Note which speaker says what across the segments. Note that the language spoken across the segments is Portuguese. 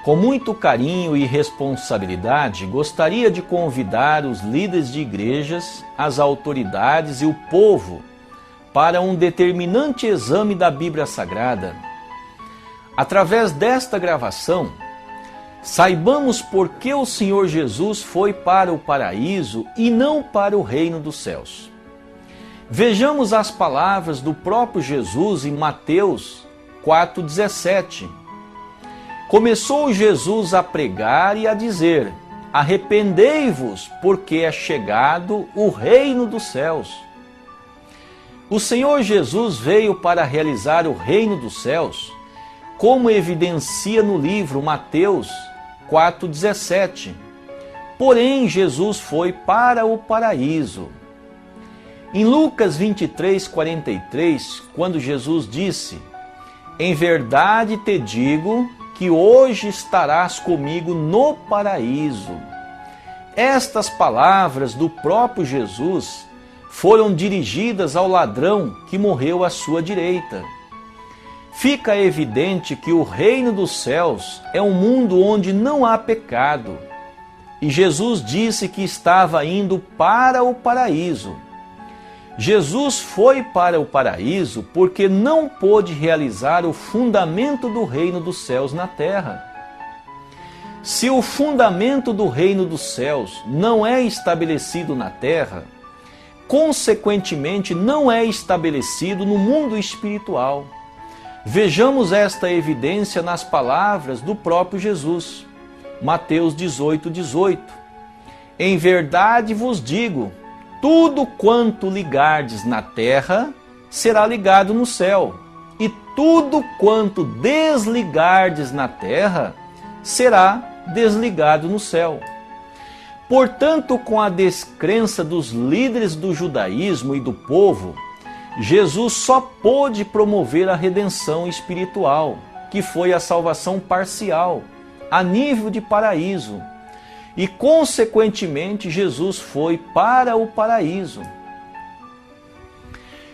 Speaker 1: Com muito carinho e responsabilidade, gostaria de convidar os líderes de igrejas, as autoridades e o povo para um determinante exame da Bíblia Sagrada. Através desta gravação, saibamos por que o Senhor Jesus foi para o paraíso e não para o reino dos céus. Vejamos as palavras do próprio Jesus em Mateus 4,17. Começou Jesus a pregar e a dizer: arrependei-vos, porque é chegado o reino dos céus. O Senhor Jesus veio para realizar o reino dos céus, como evidencia no livro Mateus 4,17. Porém, Jesus foi para o paraíso. Em Lucas 23:43, quando Jesus disse: em verdade te digo que hoje estarás comigo no paraíso. Estas palavras do próprio Jesus foram dirigidas ao ladrão que morreu à sua direita. Fica evidente que o reino dos céus é um mundo onde não há pecado. E Jesus disse que estava indo para o paraíso. Jesus foi para o paraíso porque não pôde realizar o fundamento do reino dos céus na terra. Se o fundamento do reino dos céus não é estabelecido na terra, consequentemente não é estabelecido no mundo espiritual. Vejamos esta evidência nas palavras do próprio Jesus. Mateus 18:18. Em verdade vos digo, tudo quanto ligardes na terra será ligado no céu, e tudo quanto desligardes na terra será desligado no céu. Portanto, com a descrença dos líderes do judaísmo e do povo, Jesus só pôde promover a redenção espiritual, que foi a salvação parcial, a nível de paraíso. E, consequentemente, Jesus foi para o paraíso.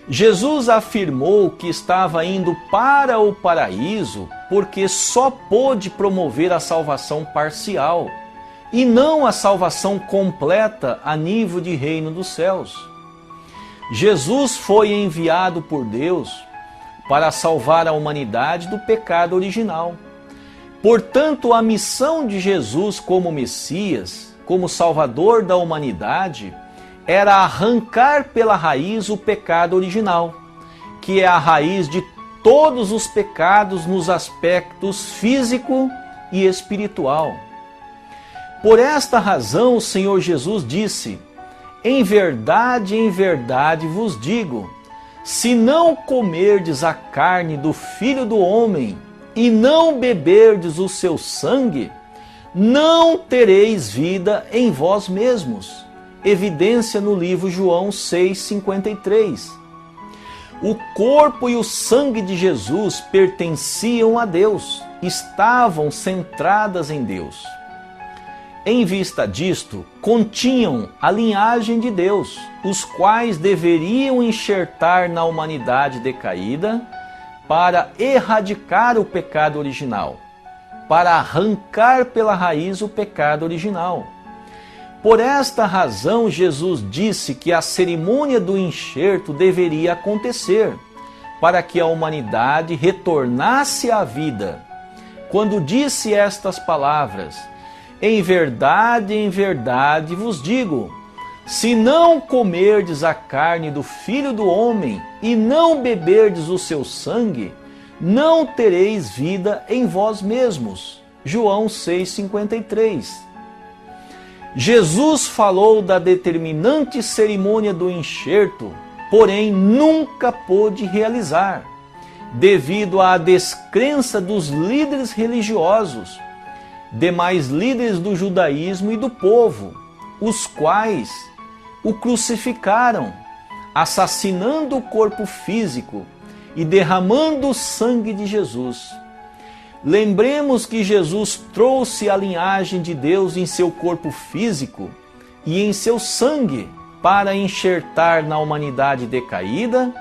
Speaker 1: Jesus afirmou que estava indo para o paraíso porque só pôde promover a salvação parcial e não a salvação completa a nível de reino dos céus. Jesus foi enviado por Deus para salvar a humanidade do pecado original. Portanto, a missão de Jesus como Messias, como Salvador da humanidade, era arrancar pela raiz o pecado original, que é a raiz de todos os pecados nos aspectos físico e espiritual. Por esta razão, o Senhor Jesus disse: em verdade vos digo, se não comerdes a carne do Filho do Homem e não beberdes o seu sangue, não tereis vida em vós mesmos. Evidência no livro João 6,53. O corpo e o sangue de Jesus pertenciam a Deus, estavam centradas em Deus. Em vista disto, continham a linhagem de Deus, os quais deveriam enxertar na humanidade decaída para erradicar o pecado original, para arrancar pela raiz o pecado original. Por esta razão, Jesus disse que a cerimônia do enxerto deveria acontecer, para que a humanidade retornasse à vida. Quando disse estas palavras: em verdade vos digo, se não comerdes a carne do Filho do Homem e não beberdes o seu sangue, não tereis vida em vós mesmos. João 6,53. Jesus falou da determinante cerimônia do enxerto, porém nunca pôde realizar, devido à descrença dos líderes religiosos, demais líderes do judaísmo e do povo, os quais o crucificaram, assassinando o corpo físico e derramando o sangue de Jesus. Lembremos que Jesus trouxe a linhagem de Deus em seu corpo físico e em seu sangue para enxertar na humanidade decaída,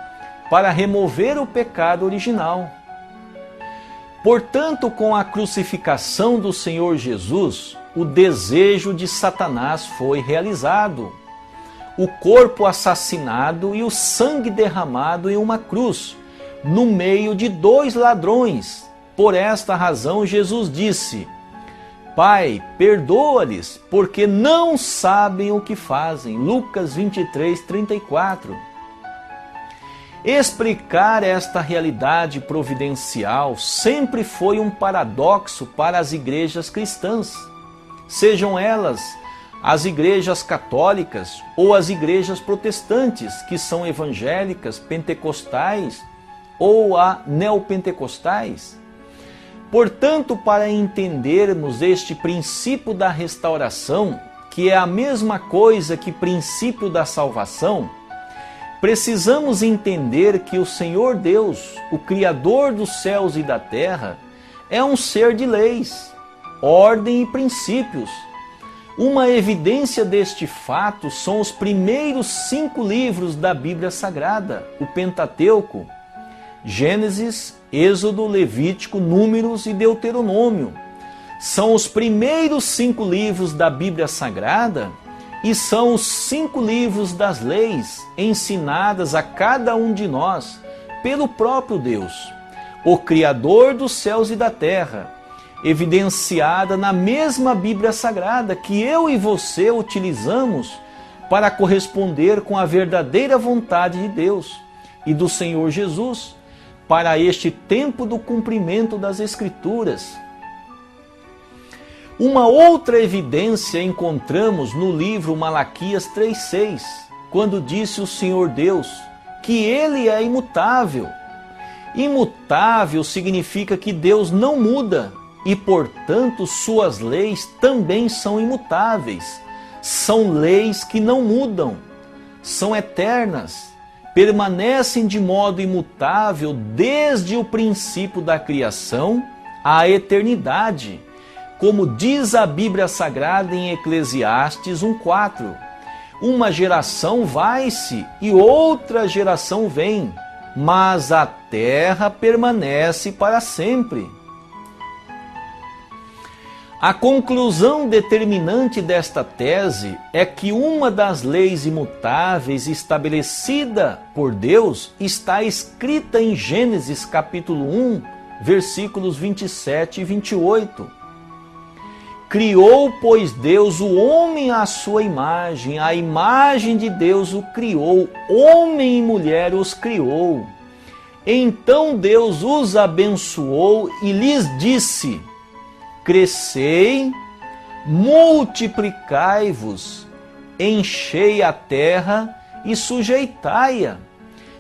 Speaker 1: para remover o pecado original. Portanto, com a crucificação do Senhor Jesus, o desejo de Satanás foi realizado. O corpo assassinado e o sangue derramado em uma cruz, no meio de dois ladrões. Por esta razão, Jesus disse: Pai, perdoa-lhes, porque não sabem o que fazem. Lucas 23, 34. Explicar esta realidade providencial sempre foi um paradoxo para as igrejas cristãs, sejam elas as igrejas católicas ou as igrejas protestantes, que são evangélicas, pentecostais ou neopentecostais. Portanto, para entendermos este princípio da restauração, que é a mesma coisa que princípio da salvação, precisamos entender que o Senhor Deus, o Criador dos céus e da terra, é um ser de leis, ordem e princípios. Uma evidência deste fato são os primeiros 5 livros da Bíblia Sagrada, o Pentateuco: Gênesis, Êxodo, Levítico, Números e Deuteronômio. São os primeiros 5 livros da Bíblia Sagrada e são os 5 livros das leis ensinadas a cada um de nós pelo próprio Deus, o Criador dos céus e da terra, evidenciada na mesma Bíblia Sagrada que eu e você utilizamos para corresponder com a verdadeira vontade de Deus e do Senhor Jesus para este tempo do cumprimento das Escrituras. Uma outra evidência encontramos no livro Malaquias 3,6, quando disse o Senhor Deus que Ele é imutável. Imutável significa que Deus não muda e, portanto, suas leis também são imutáveis. São leis que não mudam, são eternas, permanecem de modo imutável desde o princípio da criação à eternidade, como diz a Bíblia Sagrada em Eclesiastes 1,4. Uma geração vai-se e outra geração vem, mas a terra permanece para sempre. A conclusão determinante desta tese é que uma das leis imutáveis estabelecida por Deus está escrita em Gênesis capítulo 1, versículos 27 e 28. Criou, pois, Deus o homem à sua imagem, a imagem de Deus o criou, homem e mulher os criou. Então Deus os abençoou e lhes disse: crescei, multiplicai-vos, enchei a terra e sujeitai-a.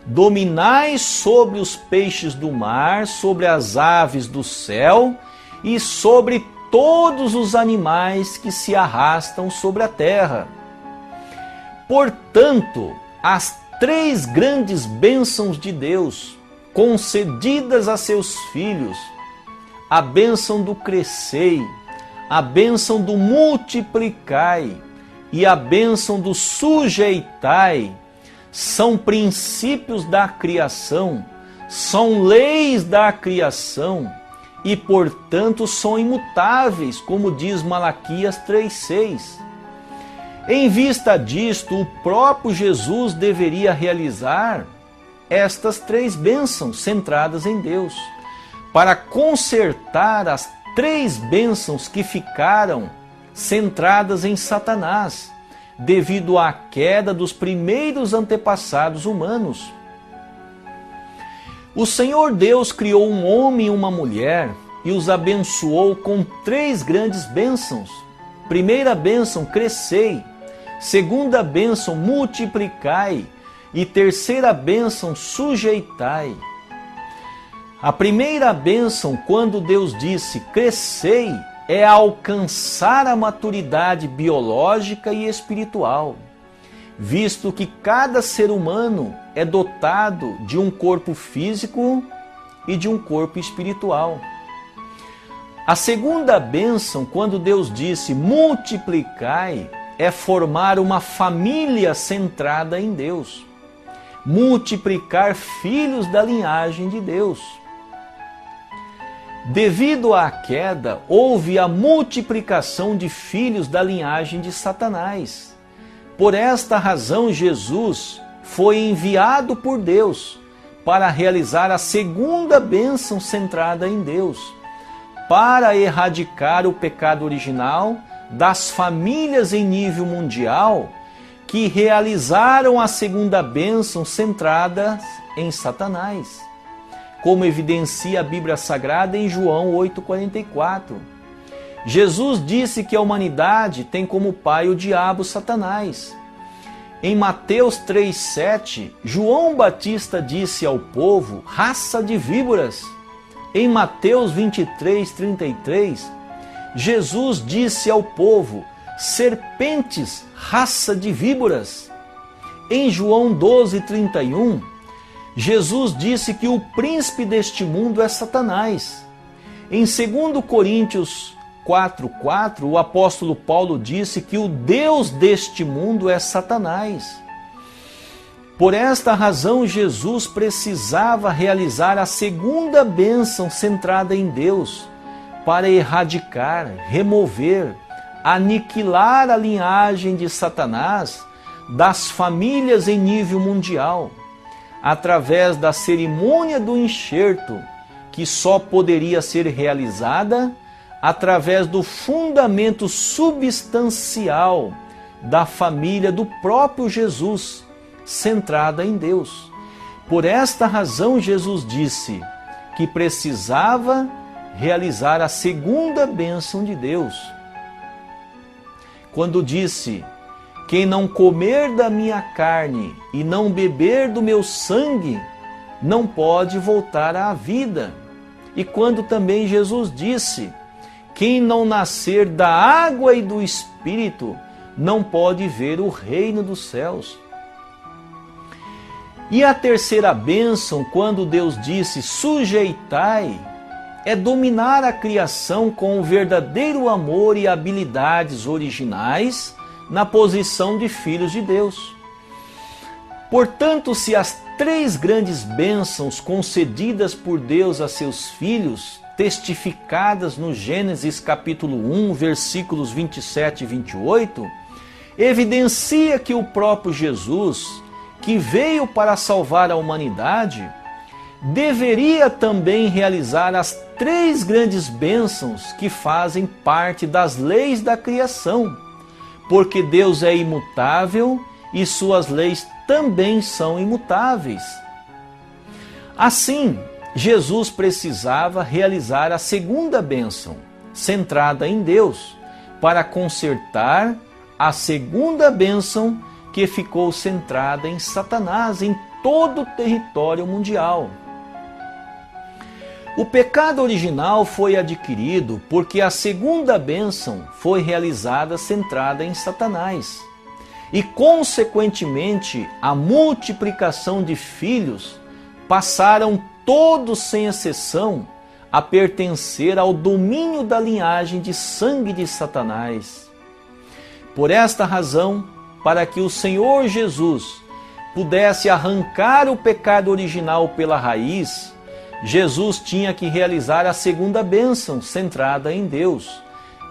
Speaker 1: Dominai sobre os peixes do mar, sobre as aves do céu e sobre todos os animais que se arrastam sobre a terra. Portanto, as 3 grandes bênçãos de Deus concedidas a seus filhos, a bênção do crescei, a bênção do multiplicai e a bênção do sujeitai, são princípios da criação, são leis da criação e, portanto, são imutáveis, como diz Malaquias 3,6. Em vista disto, o próprio Jesus deveria realizar estas 3 bênçãos centradas em Deus, para consertar as 3 bênçãos que ficaram centradas em Satanás, devido à queda dos primeiros antepassados humanos. O Senhor Deus criou um homem e uma mulher e os abençoou com 3 grandes bênçãos. Primeira bênção, crescei. Segunda bênção, multiplicai. E terceira bênção, sujeitai. A primeira bênção, quando Deus disse crescei, é alcançar a maturidade biológica e espiritual, visto que cada ser humano é dotado de um corpo físico e de um corpo espiritual. A segunda bênção, quando Deus disse multiplicai, é formar uma família centrada em Deus, multiplicar filhos da linhagem de Deus. Devido à queda, houve a multiplicação de filhos da linhagem de Satanás. Por esta razão, Jesus foi enviado por Deus para realizar a segunda bênção centrada em Deus, para erradicar o pecado original das famílias em nível mundial que realizaram a segunda bênção centrada em Satanás, como evidencia a Bíblia Sagrada em João 8,44. Jesus disse que a humanidade tem como pai o diabo Satanás. Em Mateus 3,7, João Batista disse ao povo, raça de víboras. Em Mateus 23,33, Jesus disse ao povo, serpentes, raça de víboras. Em João 12,31, Jesus disse que o príncipe deste mundo é Satanás. Em 2 Coríntios 4,4, o apóstolo Paulo disse que o Deus deste mundo é Satanás. Por esta razão, Jesus precisava realizar a segunda bênção centrada em Deus, para erradicar, remover, aniquilar a linhagem de Satanás das famílias em nível mundial, através da cerimônia do enxerto, que só poderia ser realizada através do fundamento substancial da família do próprio Jesus, centrada em Deus. Por esta razão, Jesus disse que precisava realizar a segunda bênção de Deus, quando disse, quem não comer da minha carne e não beber do meu sangue, não pode voltar à vida. E quando também Jesus disse, quem não nascer da água e do Espírito, não pode ver o reino dos céus. E a terceira bênção, quando Deus disse, sujeitai, é dominar a criação com o verdadeiro amor e habilidades originais na posição de filhos de Deus. Portanto, se as três grandes bênçãos concedidas por Deus a seus filhos, testificadas no Gênesis capítulo 1, versículos 27 e 28, evidencia que o próprio Jesus, que veio para salvar a humanidade, deveria também realizar as três grandes bênçãos que fazem parte das leis da criação, porque Deus é imutável e suas leis também são imutáveis. Assim, Jesus precisava realizar a segunda bênção, centrada em Deus, para consertar a segunda bênção que ficou centrada em Satanás em todo o território mundial. O pecado original foi adquirido porque a segunda bênção foi realizada centrada em Satanás. E, consequentemente, a multiplicação de filhos passaram todos, sem exceção, a pertencer ao domínio da linhagem de sangue de Satanás. Por esta razão, para que o Senhor Jesus pudesse arrancar o pecado original pela raiz, Jesus tinha que realizar a segunda bênção centrada em Deus,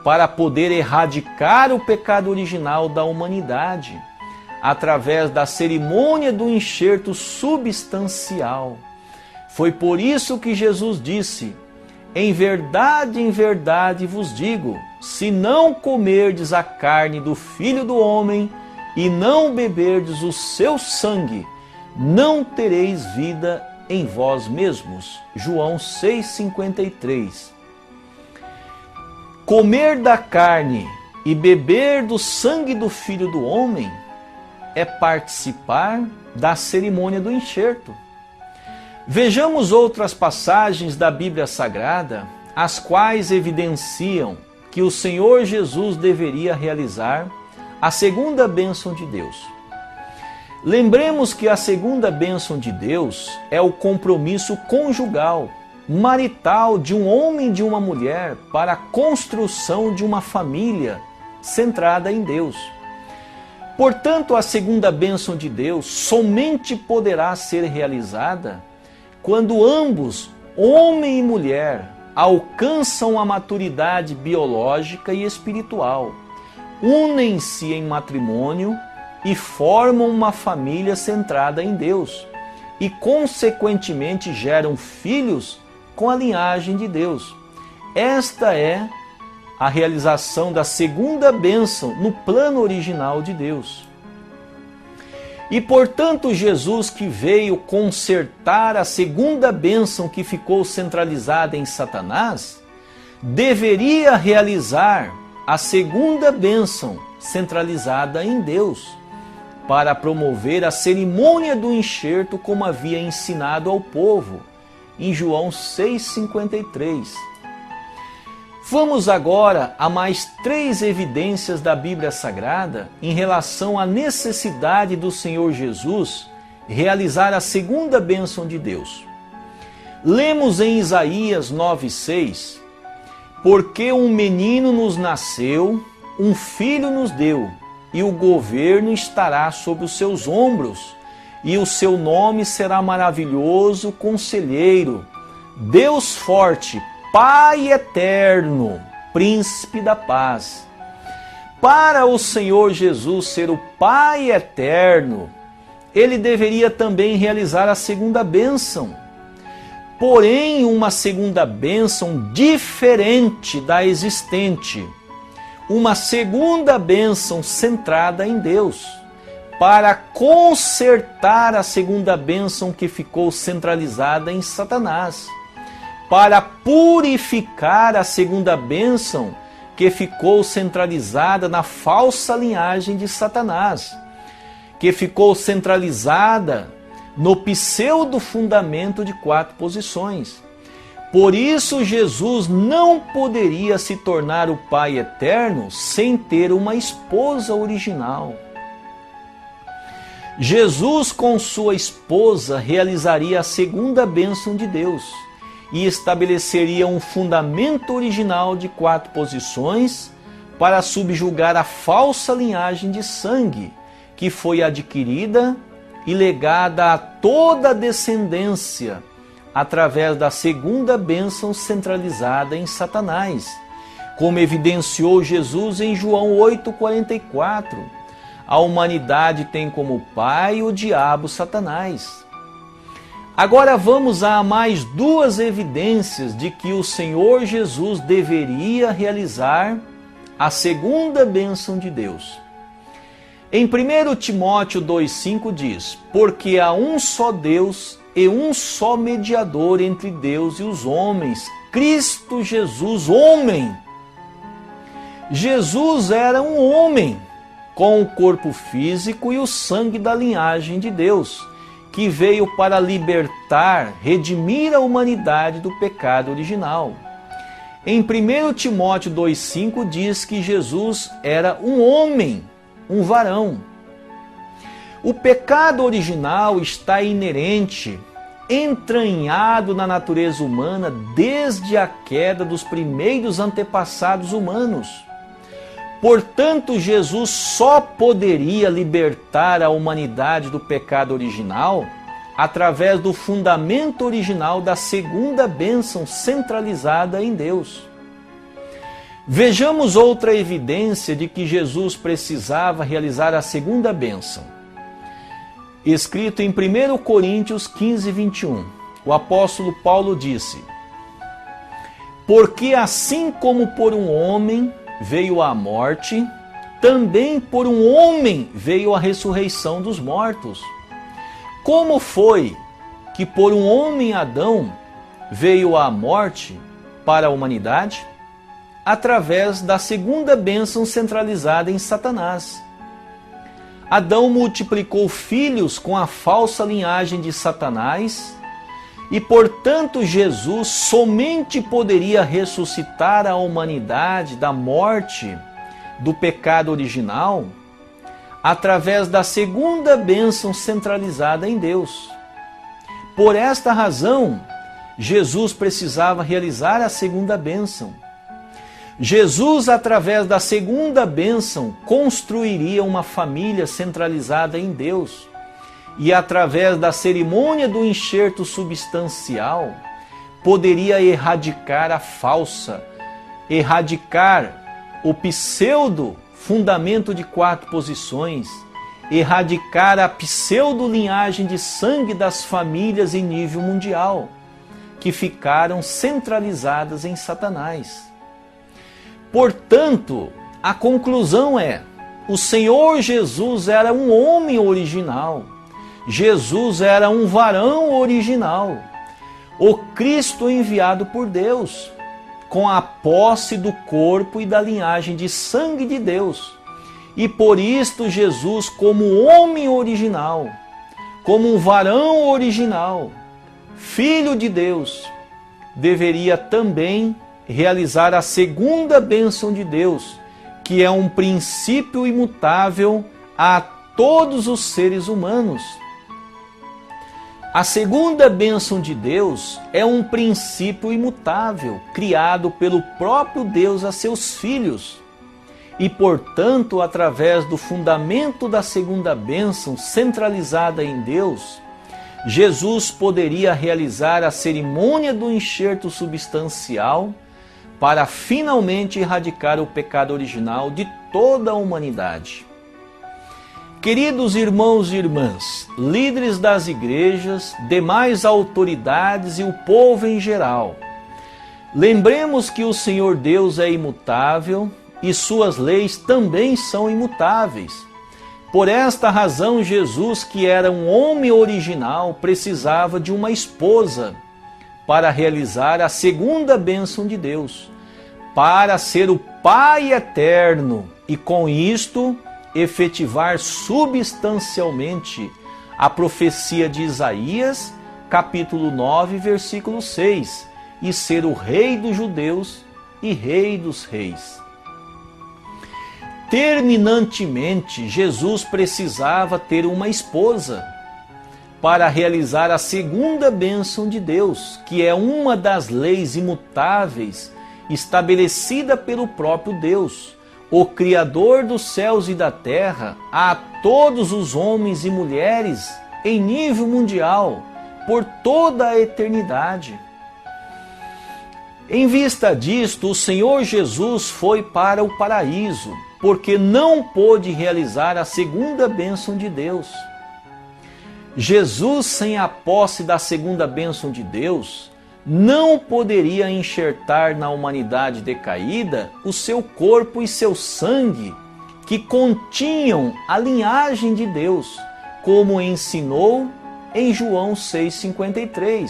Speaker 1: para poder erradicar o pecado original da humanidade, através da cerimônia do enxerto substancial. Foi por isso que Jesus disse, em verdade vos digo, se não comerdes a carne do Filho do Homem e não beberdes o seu sangue, não tereis vida em vós mesmos. João 6,53. Comer da carne e beber do sangue do Filho do Homem é participar da cerimônia do enxerto. Vejamos outras passagens da Bíblia Sagrada, as quais evidenciam que o Senhor Jesus deveria realizar a segunda bênção de Deus. Lembremos que a segunda bênção de Deus é o compromisso conjugal, marital de um homem e de uma mulher para a construção de uma família centrada em Deus. Portanto, a segunda bênção de Deus somente poderá ser realizada quando ambos, homem e mulher, alcançam a maturidade biológica e espiritual, unem-se em matrimônio e formam uma família centrada em Deus e, consequentemente, geram filhos com a linhagem de Deus. Esta é a realização da segunda bênção no plano original de Deus. E, portanto, Jesus, que veio consertar a segunda bênção que ficou centralizada em Satanás, deveria realizar a segunda bênção centralizada em Deus, para promover a cerimônia do enxerto como havia ensinado ao povo, em João 6,53. Vamos agora a mais 3 evidências da Bíblia Sagrada em relação à necessidade do Senhor Jesus realizar a segunda bênção de Deus. Lemos em Isaías 9,6: Porque um menino nos nasceu, um filho nos deu, e o governo estará sobre os seus ombros, e o seu nome será maravilhoso, Conselheiro, Deus forte, Pai eterno, Príncipe da paz. Para o Senhor Jesus ser o Pai eterno, ele deveria também realizar a segunda bênção. Porém, uma segunda bênção diferente da existente. Uma segunda bênção centrada em Deus, para consertar a segunda bênção que ficou centralizada em Satanás, para purificar a segunda bênção que ficou centralizada na falsa linhagem de Satanás, que ficou centralizada no pseudo fundamento de 4 posições. Por isso, Jesus não poderia se tornar o Pai eterno sem ter uma esposa original. Jesus, com sua esposa, realizaria a segunda bênção de Deus e estabeleceria um fundamento original de 4 posições para subjugar a falsa linhagem de sangue que foi adquirida e legada a toda a descendência através da segunda bênção centralizada em Satanás, como evidenciou Jesus em João 8,44. A humanidade tem como pai o diabo Satanás. Agora vamos a mais 2 evidências de que o Senhor Jesus deveria realizar a segunda bênção de Deus. Em 1 Timóteo 2,5 diz: Porque há um só Deus e um só mediador entre Deus e os homens, Cristo Jesus, homem. Jesus era um homem, com o corpo físico e o sangue da linhagem de Deus, que veio para libertar, redimir a humanidade do pecado original. Em 1 Timóteo 2,5 diz que Jesus era um homem, um varão. O pecado original está inerente, entranhado na natureza humana desde a queda dos primeiros antepassados humanos. Portanto, Jesus só poderia libertar a humanidade do pecado original através do fundamento original da segunda bênção centralizada em Deus. Vejamos outra evidência de que Jesus precisava realizar a segunda bênção. Escrito em 1 Coríntios 15:21, o apóstolo Paulo disse: Porque assim como por um homem veio a morte, também por um homem veio a ressurreição dos mortos. Como foi que por um homem Adão veio a morte para a humanidade? Através da segunda bênção centralizada em Satanás. Adão multiplicou filhos com a falsa linhagem de Satanás e, portanto, Jesus somente poderia ressuscitar a humanidade da morte do pecado original através da segunda bênção centralizada em Deus. Por esta razão, Jesus precisava realizar a segunda bênção. Jesus, através da segunda bênção, construiria uma família centralizada em Deus. E através da cerimônia do enxerto substancial, poderia erradicar a falsa, erradicar o pseudo fundamento de 4 posições, erradicar a pseudo-linhagem de sangue das famílias em nível mundial, que ficaram centralizadas em Satanás. Portanto, a conclusão é: o Senhor Jesus era um homem original, Jesus era um varão original, o Cristo enviado por Deus, com a posse do corpo e da linhagem de sangue de Deus. E por isto Jesus, como homem original, como um varão original, Filho de Deus, deveria também realizar a segunda bênção de Deus, que é um princípio imutável a todos os seres humanos. A segunda bênção de Deus é um princípio imutável, criado pelo próprio Deus a seus filhos. E, portanto, através do fundamento da segunda bênção centralizada em Deus, Jesus poderia realizar a cerimônia do enxerto substancial para finalmente erradicar o pecado original de toda a humanidade. Queridos irmãos e irmãs, líderes das igrejas, demais autoridades e o povo em geral, lembremos que o Senhor Deus é imutável e suas leis também são imutáveis. Por esta razão, Jesus, que era um homem original, precisava de uma esposa para realizar a segunda bênção de Deus, para ser o Pai eterno e, com isto, efetivar substancialmente a profecia de Isaías, capítulo 9, versículo 6, e ser o Rei dos judeus e Rei dos reis. Terminantemente, Jesus precisava ter uma esposa para realizar a segunda bênção de Deus, que é uma das leis imutáveis estabelecida pelo próprio Deus, o Criador dos céus e da terra, a todos os homens e mulheres em nível mundial, por toda a eternidade. Em vista disto, o Senhor Jesus foi para o paraíso, porque não pôde realizar a segunda bênção de Deus. Jesus, sem a posse da segunda bênção de Deus, não poderia enxertar na humanidade decaída o seu corpo e seu sangue, que continham a linhagem de Deus, como ensinou em João 6,53.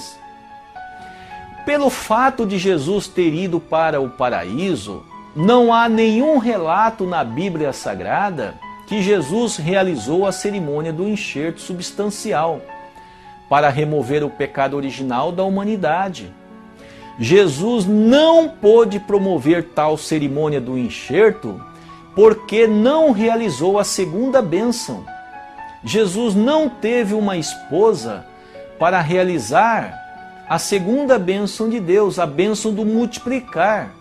Speaker 1: Pelo fato de Jesus ter ido para o paraíso, não há nenhum relato na Bíblia Sagrada que Jesus realizou a cerimônia do enxerto substancial para remover o pecado original da humanidade. Jesus não pôde promover tal cerimônia do enxerto porque não realizou a segunda bênção. Jesus não teve uma esposa para realizar a segunda bênção de Deus, a bênção do multiplicar.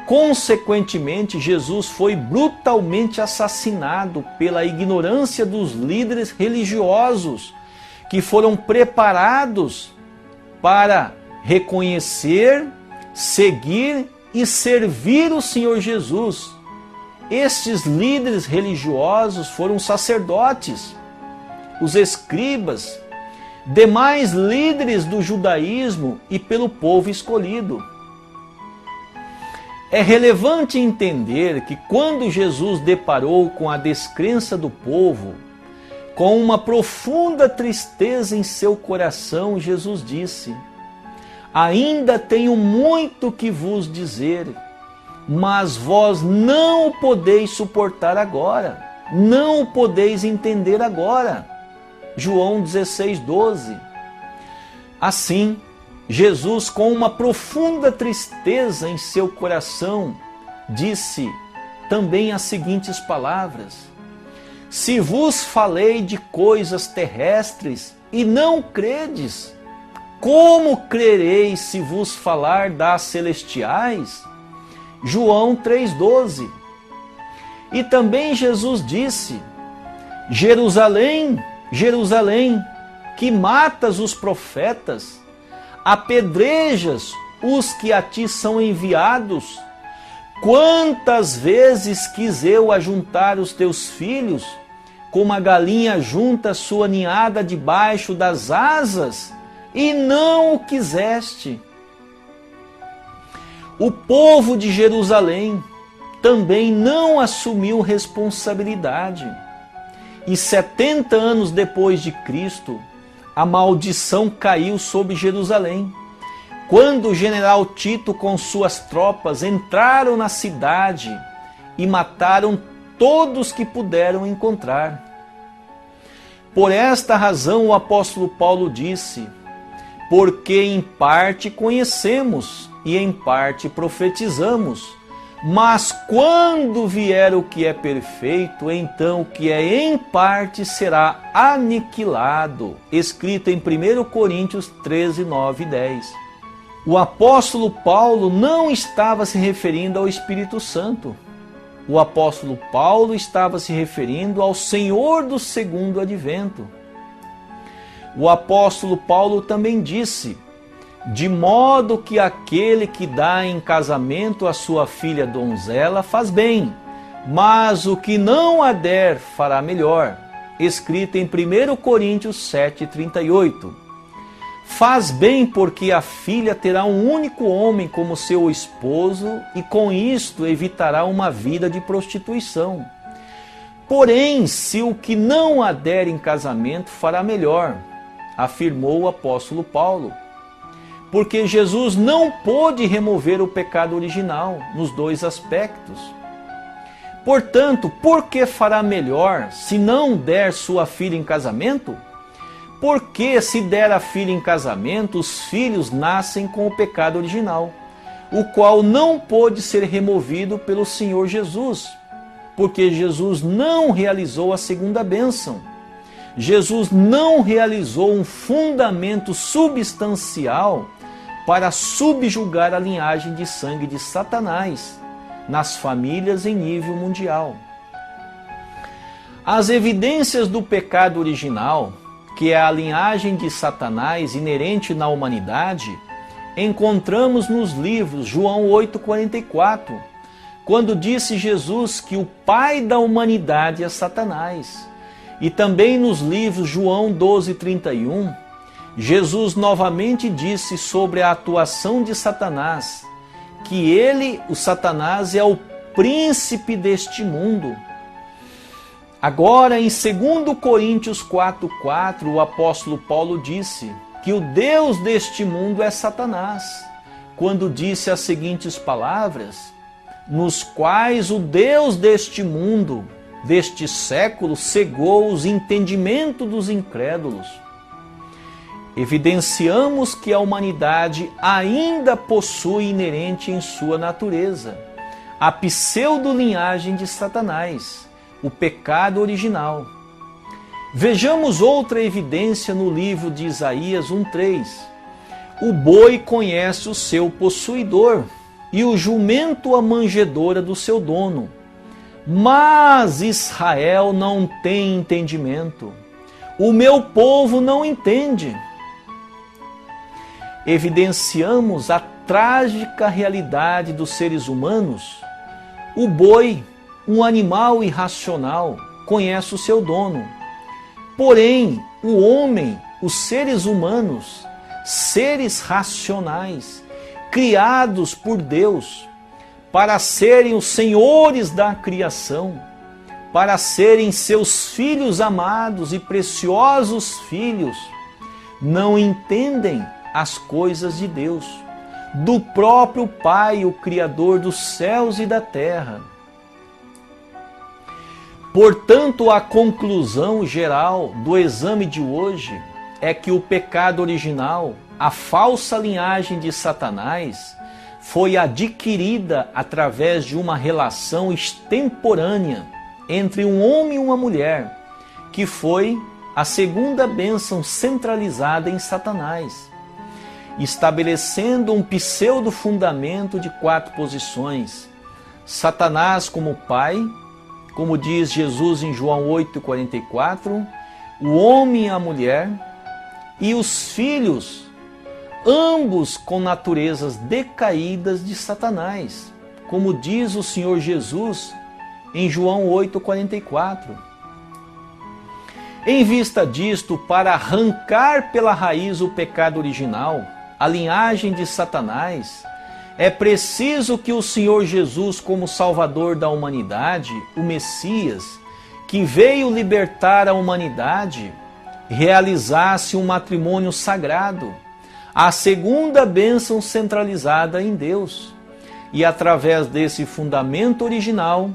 Speaker 1: Consequentemente, Jesus foi brutalmente assassinado pela ignorância dos líderes religiosos que foram preparados para reconhecer, seguir e servir o Senhor Jesus. Estes líderes religiosos foram sacerdotes, os escribas, demais líderes do judaísmo e pelo povo escolhido. É relevante entender que quando Jesus deparou com a descrença do povo, com uma profunda tristeza em seu coração, Jesus disse: ainda tenho muito que vos dizer, mas vós não o podeis suportar agora, não o podeis entender agora. João 16:12. Assim, Jesus, com uma profunda tristeza em seu coração, disse também as seguintes palavras: se vos falei de coisas terrestres e não credes, como crereis se vos falar das celestiais? João 3,12. E também Jesus disse: Jerusalém, Jerusalém, que matas os profetas, apedrejas os que a ti são enviados? Quantas vezes quis eu ajuntar os teus filhos, como a galinha junta sua ninhada debaixo das asas, e não o quiseste. O povo de Jerusalém também não assumiu responsabilidade. E 70 anos depois de Cristo, a maldição caiu sobre Jerusalém, quando o general Tito com suas tropas entraram na cidade e mataram todos que puderam encontrar. Por esta razão o apóstolo Paulo disse: porque em parte conhecemos e em parte profetizamos, mas quando vier o que é perfeito, então o que é em parte será aniquilado. Escrito em 1 Coríntios 13, 9 e 10. O apóstolo Paulo não estava se referindo ao Espírito Santo. O apóstolo Paulo estava se referindo ao Senhor do segundo advento. O apóstolo Paulo também disse: de modo que aquele que dá em casamento a sua filha donzela faz bem, mas o que não a der fará melhor. Escrito em 1 Coríntios 7, 38. Faz bem porque a filha terá um único homem como seu esposo e com isto evitará uma vida de prostituição. Porém, se o que não a der em casamento fará melhor, afirmou o apóstolo Paulo. Porque Jesus não pôde remover o pecado original nos dois aspectos. Portanto, por que fará melhor se não der sua filha em casamento? Porque se der a filha em casamento, os filhos nascem com o pecado original, o qual não pôde ser removido pelo Senhor Jesus, porque Jesus não realizou a segunda bênção. Jesus não realizou um fundamento substancial para subjugar a linhagem de sangue de Satanás nas famílias em nível mundial. As evidências do pecado original, que é a linhagem de Satanás inerente na humanidade, encontramos nos livros João 8,44, quando disse Jesus que o pai da humanidade é Satanás. E também nos livros João 12,31, Jesus novamente disse sobre a atuação de Satanás, que ele, o Satanás, é o príncipe deste mundo. Agora, em 2 Coríntios 4,4, o apóstolo Paulo disse que o Deus deste mundo é Satanás, quando disse as seguintes palavras: nos quais o Deus deste mundo, deste século, cegou os entendimentos dos incrédulos. Evidenciamos que a humanidade ainda possui inerente em sua natureza a pseudo-linhagem de Satanás, o pecado original. Vejamos outra evidência no livro de Isaías 1,3. O boi conhece o seu possuidor, e o jumento a manjedoura do seu dono. Mas Israel não tem entendimento. O meu povo não entende. Evidenciamos a trágica realidade dos seres humanos. O boi, um animal irracional, conhece o seu dono. Porém, o homem, os seres humanos, seres racionais, criados por Deus, para serem os senhores da criação, para serem seus filhos amados e preciosos filhos, não entendem as coisas de Deus, do próprio Pai, o Criador dos céus e da terra. Portanto, a conclusão geral do exame de hoje é que o pecado original, a falsa linhagem de Satanás, foi adquirida através de uma relação extemporânea entre um homem e uma mulher, que foi a segunda bênção centralizada em Satanás, estabelecendo um pseudo-fundamento de 4 posições. Satanás como pai, como diz Jesus em João 8,44, o homem e a mulher, e os filhos ambos com naturezas decaídas de Satanás, como diz o Senhor Jesus em João 8,44. Em vista disto, para arrancar pela raiz o pecado original, a linhagem de Satanás, é preciso que o Senhor Jesus, como Salvador da humanidade, o Messias, que veio libertar a humanidade, realizasse um matrimônio sagrado, a segunda bênção centralizada em Deus. E através desse fundamento original,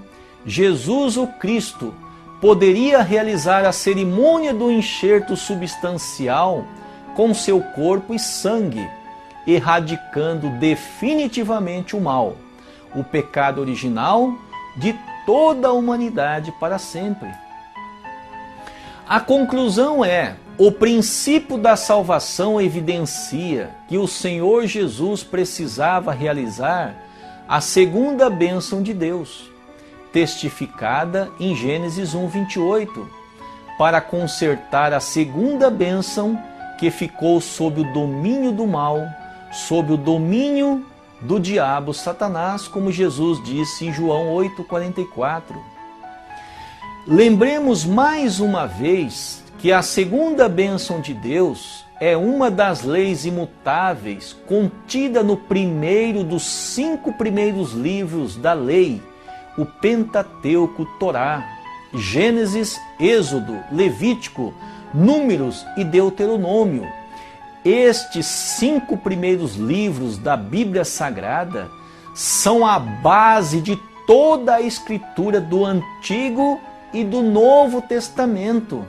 Speaker 1: Jesus o Cristo poderia realizar a cerimônia do enxerto substancial com seu corpo e sangue, erradicando definitivamente o mal, o pecado original de toda a humanidade para sempre. A conclusão é: o princípio da salvação evidencia que o Senhor Jesus precisava realizar a segunda bênção de Deus, testificada em Gênesis 1:28, para consertar a segunda bênção que ficou sob o domínio do mal, sob o domínio do diabo Satanás, como Jesus disse em João 8,44. Lembremos mais uma vez que a segunda bênção de Deus é uma das leis imutáveis contida no primeiro dos 5 primeiros livros da lei, o Pentateuco Torá, Gênesis, Êxodo, Levítico, Números e Deuteronômio. Estes 5 primeiros livros da Bíblia Sagrada são a base de toda a escritura do Antigo e do Novo Testamento.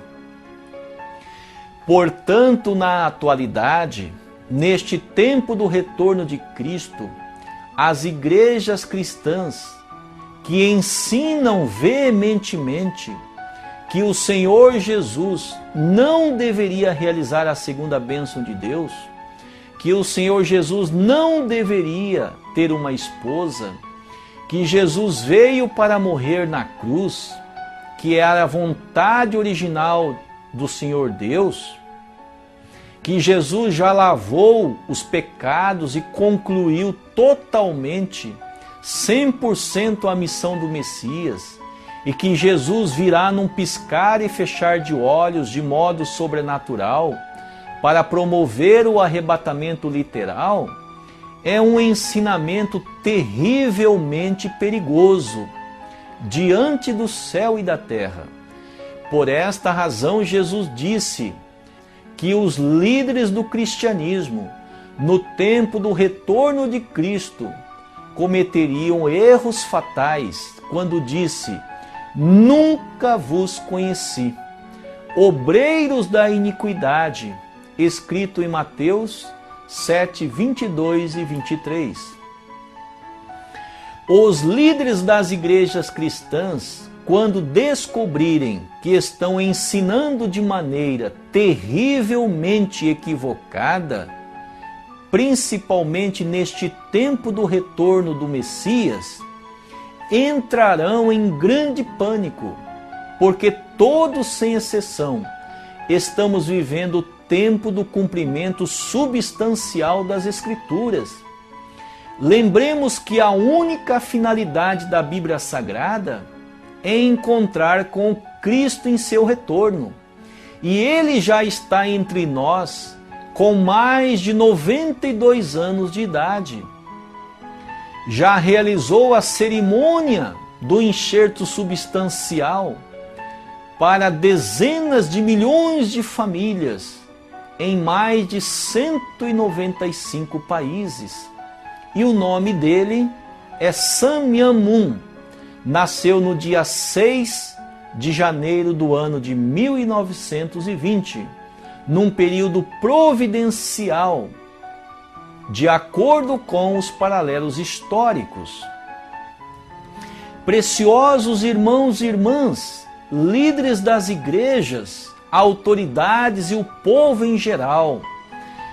Speaker 1: Portanto, na atualidade, neste tempo do retorno de Cristo, as igrejas cristãs que ensinam veementemente que o Senhor Jesus não deveria realizar a segunda bênção de Deus, que o Senhor Jesus não deveria ter uma esposa, que Jesus veio para morrer na cruz, que era a vontade original do Senhor Deus, que Jesus já lavou os pecados e concluiu totalmente, 100% a missão do Messias, e que Jesus virá num piscar e fechar de olhos de modo sobrenatural para promover o arrebatamento literal, é um ensinamento terrivelmente perigoso diante do céu e da terra. Por esta razão, Jesus disse que os líderes do cristianismo, no tempo do retorno de Cristo, cometeriam erros fatais quando disse: nunca vos conheci, obreiros da iniquidade, escrito em Mateus 7, 22 e 23. Os líderes das igrejas cristãs, quando descobrirem que estão ensinando de maneira terrivelmente equivocada, principalmente neste tempo do retorno do Messias, entrarão em grande pânico, porque todos, sem exceção, estamos vivendo o tempo do cumprimento substancial das Escrituras. Lembremos que a única finalidade da Bíblia Sagrada é encontrar com Cristo em seu retorno. E Ele já está entre nós com mais de 92 anos de idade. Já realizou a cerimônia do enxerto substancial para dezenas de milhões de famílias em mais de 195 países. E o nome dele é Samyamun. Nasceu no dia 6 de janeiro do ano de 1920, num período providencial, de acordo com os paralelos históricos. Preciosos irmãos e irmãs, líderes das igrejas, autoridades e o povo em geral,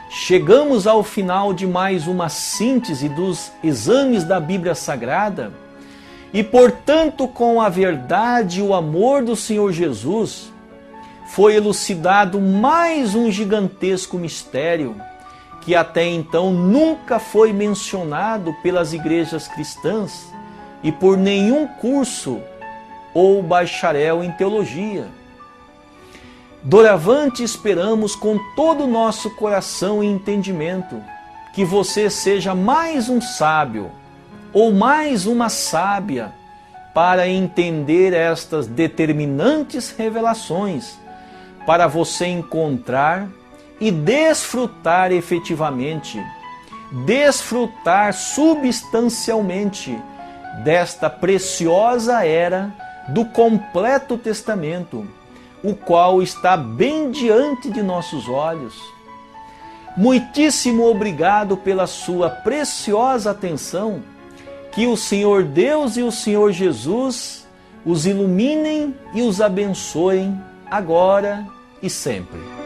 Speaker 1: chegamos ao final de mais uma síntese dos exames da Bíblia Sagrada e, portanto, com a verdade e o amor do Senhor Jesus, foi elucidado mais um gigantesco mistério, que até então nunca foi mencionado pelas igrejas cristãs e por nenhum curso ou bacharel em teologia. Doravante esperamos com todo o nosso coração e entendimento que você seja mais um sábio ou mais uma sábia para entender estas determinantes revelações, para você encontrar e desfrutar efetivamente, desfrutar substancialmente desta preciosa era do completo testamento, o qual está bem diante de nossos olhos. Muitíssimo obrigado pela sua preciosa atenção. Que o Senhor Deus e o Senhor Jesus os iluminem e os abençoem agora e sempre.